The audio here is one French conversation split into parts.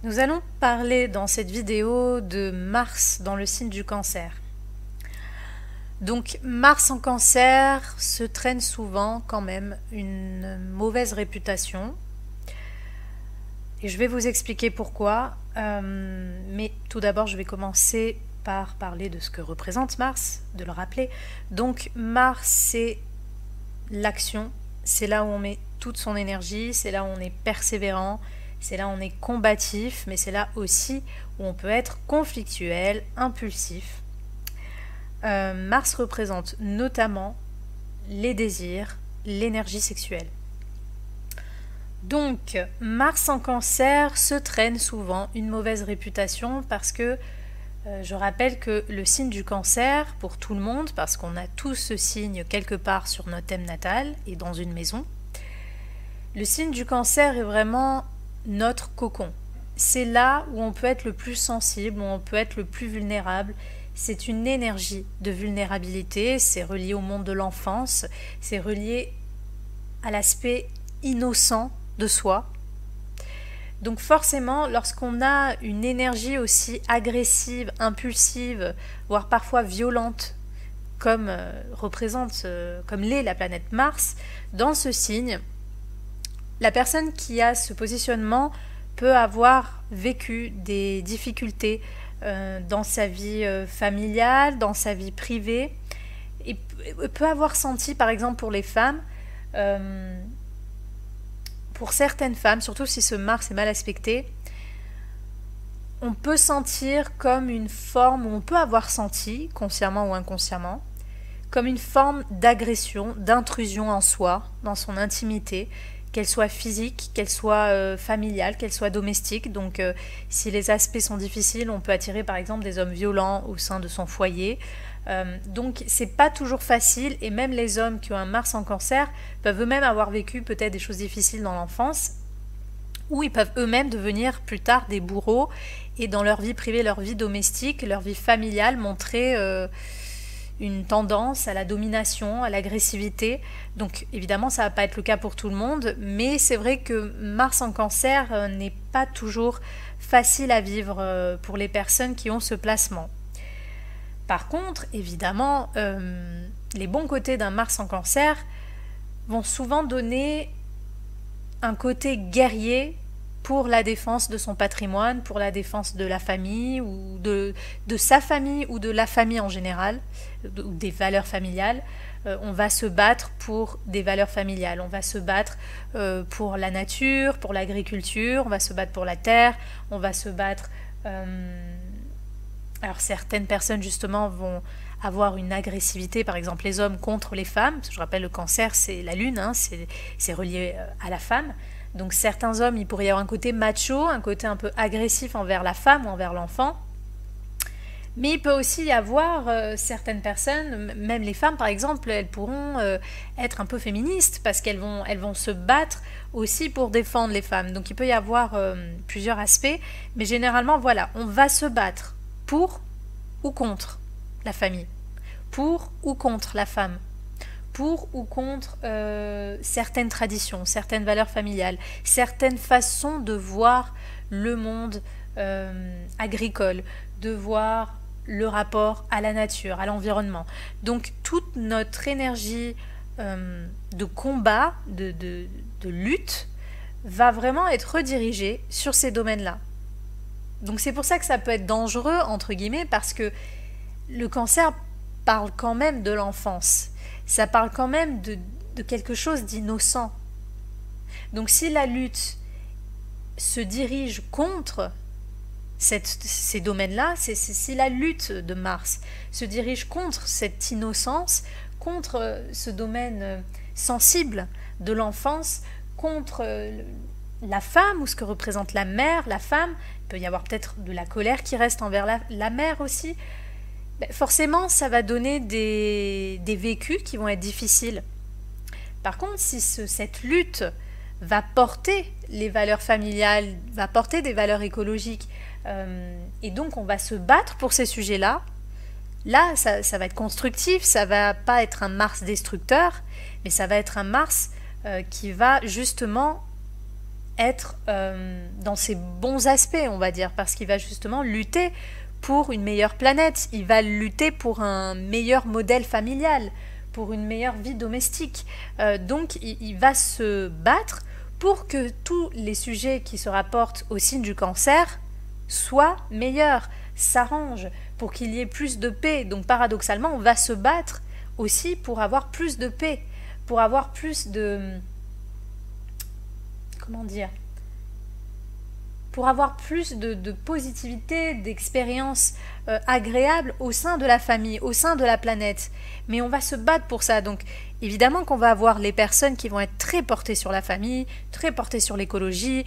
Nous allons parler dans cette vidéo de Mars dans le signe du Cancer. Donc Mars en Cancer se traîne souvent quand même une mauvaise réputation. Et je vais vous expliquer pourquoi. Mais tout d'abord, je vais commencer par parler de ce que représente Mars, de le rappeler. Donc Mars, c'est l'action, c'est là où on met toute son énergie, c'est là où on est persévérant, c'est là où on est combatif, mais c'est là aussi où on peut être conflictuel, impulsif. Mars représente notamment les désirs, l'énergie sexuelle. Donc, Mars en Cancer se traîne souvent une mauvaise réputation parce que je rappelle que le signe du Cancer, pour tout le monde, parce qu'on a tous ce signe quelque part sur notre thème natal et dans une maison, le signe du Cancer est vraiment notre cocon. C'est là où on peut être le plus sensible, où on peut être le plus vulnérable. C'est une énergie de vulnérabilité, c'est relié au monde de l'enfance, c'est relié à l'aspect innocent de soi. Donc forcément, lorsqu'on a une énergie aussi agressive, impulsive, voire parfois violente, comme comme l'est la planète Mars, dans ce signe, la personne qui a ce positionnement peut avoir vécu des difficultés dans sa vie familiale, dans sa vie privée, et peut avoir senti, par exemple pour les femmes, pour certaines femmes, surtout si ce Mars est mal aspecté, on peut sentir comme une forme, ou on peut avoir senti, consciemment ou inconsciemment, comme une forme d'agression, d'intrusion en soi, dans son intimité, qu'elle soit physique, qu'elle soit familiale, qu'elle soit domestique. Donc si les aspects sont difficiles, on peut attirer par exemple des hommes violents au sein de son foyer. Donc c'est pas toujours facile, et même les hommes qui ont un Mars en Cancer peuvent eux-mêmes avoir vécu peut-être des choses difficiles dans l'enfance, ou ils peuvent eux-mêmes devenir plus tard des bourreaux et dans leur vie privée, leur vie domestique, leur vie familiale montrer une tendance à la domination, à l'agressivité. Donc évidemment ça va pas être le cas pour tout le monde, mais c'est vrai que Mars en Cancer n'est pas toujours facile à vivre pour les personnes qui ont ce placement. Par contre, évidemment, les bons côtés d'un Mars en Cancer vont souvent donner un côté guerrier pour la défense de son patrimoine, pour la défense de la famille, ou de sa famille, ou de la famille en général, ou des valeurs familiales. On va se battre pour des valeurs familiales, on va se battre pour la nature, pour l'agriculture, on va se battre pour la terre, on va se battre... Alors certaines personnes justement vont avoir une agressivité, par exemple les hommes contre les femmes, parce que je rappelle le Cancer c'est la lune, hein, c'est relié à la femme. Donc certains hommes, il pourrait y avoir un côté macho, un côté un peu agressif envers la femme ou envers l'enfant. Mais il peut aussi y avoir certaines personnes, même les femmes par exemple, elles pourront être un peu féministes parce qu'elles vont se battre aussi pour défendre les femmes. Donc il peut y avoir plusieurs aspects, mais généralement voilà, on va se battre pour ou contre la famille, pour ou contre la femme, pour ou contre certaines traditions, certaines valeurs familiales, certaines façons de voir le monde agricole, de voir le rapport à la nature, à l'environnement. Donc toute notre énergie de combat, de lutte, va vraiment être redirigée sur ces domaines-là. Donc c'est pour ça que ça peut être dangereux, entre guillemets, parce que le Cancer parle quand même de l'enfance. Ça parle quand même de quelque chose d'innocent. Donc si la lutte se dirige contre ces domaines-là, si la lutte de Mars se dirige contre cette innocence, contre ce domaine sensible de l'enfance, contre la femme, ou ce que représente la mère, la femme, il peut y avoir peut-être de la colère qui reste envers la mère aussi, forcément ça va donner des vécus qui vont être difficiles. Par contre, si cette lutte va porter les valeurs familiales, va porter des valeurs écologiques, et donc on va se battre pour ces sujets-là, là ça va être constructif, ça va pas être un Mars destructeur, mais ça va être un Mars qui va justement être dans ses bons aspects, on va dire, parce qu'il va justement lutter pour une meilleure planète, il va lutter pour un meilleur modèle familial, pour une meilleure vie domestique. Donc il va se battre pour que tous les sujets qui se rapportent au signe du Cancer soient meilleurs, s'arrangent, pour qu'il y ait plus de paix. Donc paradoxalement, on va se battre aussi pour avoir plus de paix, pour avoir plus de... comment dire, pour avoir plus de positivité, d'expériences agréables au sein de la famille, au sein de la planète. Mais on va se battre pour ça. Donc évidemment qu'on va avoir les personnes qui vont être très portées sur la famille, très portées sur l'écologie,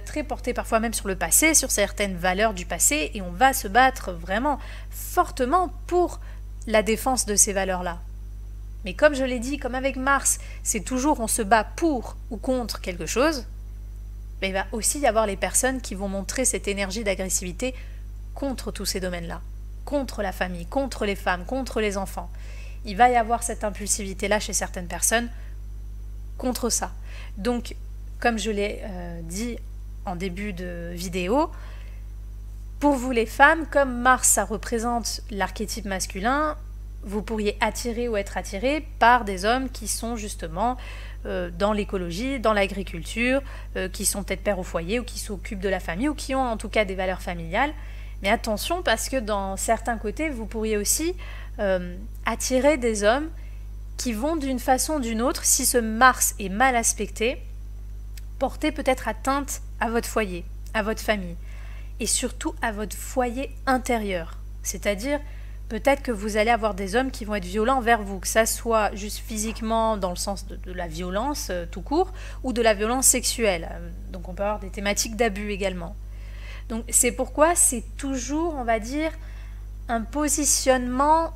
très portées parfois même sur le passé, sur certaines valeurs du passé, et on va se battre vraiment fortement pour la défense de ces valeurs-là. Mais comme je l'ai dit, comme avec Mars, c'est toujours on se bat pour ou contre quelque chose, mais il va aussi y avoir les personnes qui vont montrer cette énergie d'agressivité contre tous ces domaines-là, contre la famille, contre les femmes, contre les enfants. Il va y avoir cette impulsivité-là chez certaines personnes contre ça. Donc, comme je l'ai dit en début de vidéo, pour vous les femmes, comme Mars, ça représente l'archétype masculin, vous pourriez attirer ou être attiré par des hommes qui sont justement dans l'écologie, dans l'agriculture, qui sont peut-être pères au foyer ou qui s'occupent de la famille ou qui ont en tout cas des valeurs familiales. Mais attention parce que dans certains côtés, vous pourriez aussi attirer des hommes qui vont d'une façon ou d'une autre, si ce Mars est mal aspecté, porter peut-être atteinte à votre foyer, à votre famille et surtout à votre foyer intérieur. C'est-à-dire peut-être que vous allez avoir des hommes qui vont être violents envers vous, que ça soit juste physiquement dans le sens de la violence tout court ou de la violence sexuelle. Donc on peut avoir des thématiques d'abus également. Donc c'est pourquoi c'est toujours, on va dire, un positionnement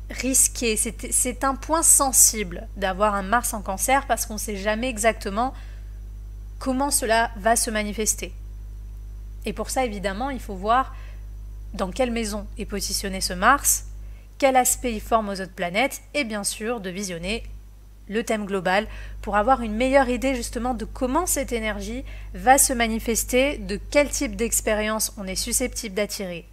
risqué. C'est un point sensible d'avoir un Mars en Cancer parce qu'on ne sait jamais exactement comment cela va se manifester. Et pour ça, évidemment, il faut voir dans quelle maison est positionné ce Mars, quel aspect il forme aux autres planètes, et bien sûr de visionner le thème global pour avoir une meilleure idée justement de comment cette énergie va se manifester, de quel type d'expérience on est susceptible d'attirer.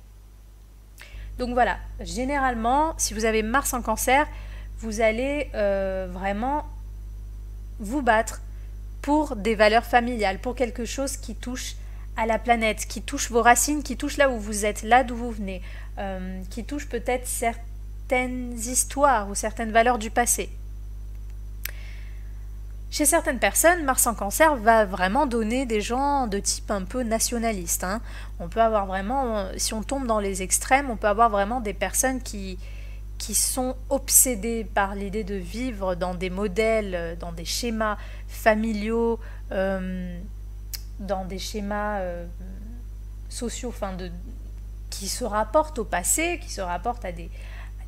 Donc voilà, généralement, si vous avez Mars en Cancer, vous allez vraiment vous battre pour des valeurs familiales, pour quelque chose qui touche à la planète, qui touche vos racines, qui touche là où vous êtes, là d'où vous venez, qui touche peut-être certaines histoires ou certaines valeurs du passé. Chez certaines personnes, Mars en Cancer va vraiment donner des gens de type un peu nationaliste. On peut avoir vraiment, si on tombe dans les extrêmes, on peut avoir vraiment des personnes qui sont obsédées par l'idée de vivre dans des modèles, dans des schémas familiaux, dans des schémas sociaux, qui se rapportent au passé, qui se rapportent à des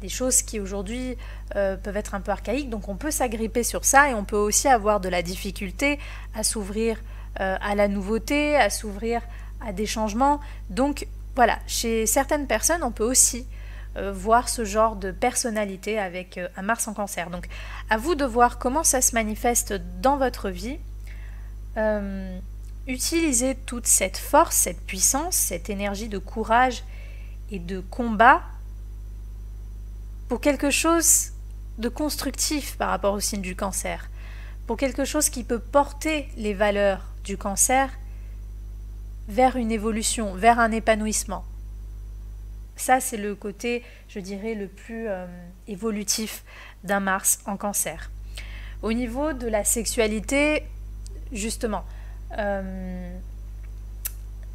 choses qui aujourd'hui peuvent être un peu archaïques. Donc on peut s'agripper sur ça et on peut aussi avoir de la difficulté à s'ouvrir à la nouveauté, à s'ouvrir à des changements. Donc voilà, chez certaines personnes, on peut aussi voir ce genre de personnalité avec un Mars en Cancer. Donc à vous de voir comment ça se manifeste dans votre vie. Utilisez toute cette force, cette puissance, cette énergie de courage et de combat pour quelque chose de constructif par rapport au signe du Cancer, pour quelque chose qui peut porter les valeurs du Cancer vers une évolution, vers un épanouissement. Ça, c'est le côté, je dirais, le plus évolutif d'un Mars en Cancer. Au niveau de la sexualité, justement,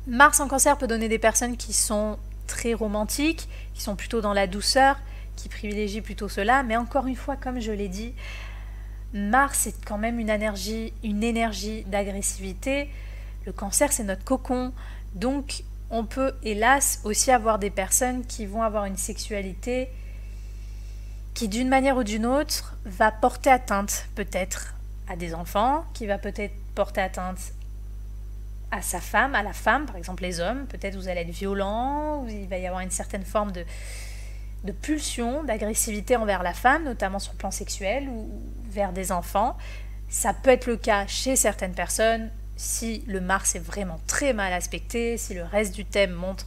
Mars en Cancer peut donner des personnes qui sont très romantiques, qui sont plutôt dans la douceur, qui privilégient plutôt cela, mais encore une fois, comme je l'ai dit, Mars est quand même une énergie d'agressivité. Le Cancer, c'est notre cocon, donc on peut hélas aussi avoir des personnes qui vont avoir une sexualité qui d'une manière ou d'une autre va porter atteinte peut-être à des enfants, qui va peut-être porter atteinte à sa femme, à la femme, par exemple les hommes, peut-être vous allez être violent, ou il va y avoir une certaine forme de pulsion, d'agressivité envers la femme, notamment sur le plan sexuel ou vers des enfants. Ça peut être le cas chez certaines personnes, si le Mars est vraiment très mal aspecté, si le reste du thème montre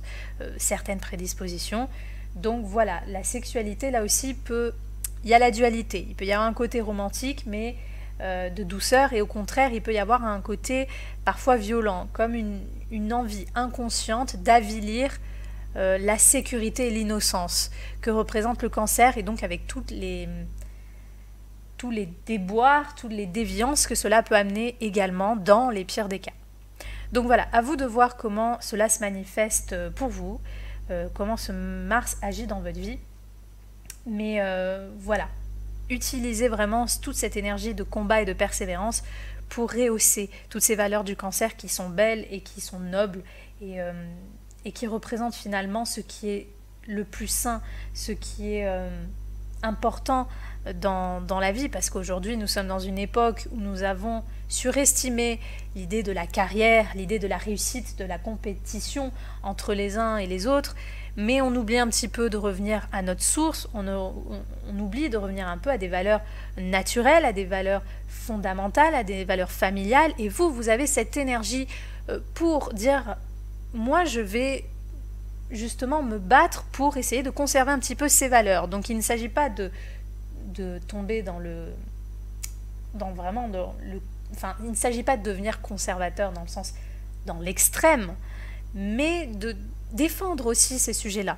certaines prédispositions. Donc voilà, la sexualité là aussi il y a la dualité, il peut y avoir un côté romantique mais de douceur, et au contraire il peut y avoir un côté parfois violent, comme une envie inconsciente d'avilir la sécurité et l'innocence que représente le cancer, et donc avec tous les déboires, toutes les déviances que cela peut amener également dans les pires des cas. Donc voilà, à vous de voir comment cela se manifeste pour vous, comment ce Mars agit dans votre vie. Mais voilà, utilisez vraiment toute cette énergie de combat et de persévérance pour rehausser toutes ces valeurs du cancer qui sont belles et qui sont nobles, et qui représentent finalement ce qui est le plus sain, ce qui est important dans la vie, parce qu'aujourd'hui nous sommes dans une époque où nous avons surestimé l'idée de la carrière, l'idée de la réussite, de la compétition entre les uns et les autres, mais on oublie un petit peu de revenir à notre source, on oublie de revenir un peu à des valeurs naturelles, à des valeurs fondamentales, à des valeurs familiales, et vous avez cette énergie pour dire moi je vais justement me battre pour essayer de conserver un petit peu ces valeurs. Donc il ne s'agit pas de tomber enfin, il ne s'agit pas de devenir conservateur dans l'extrême, mais de défendre aussi ces sujets-là.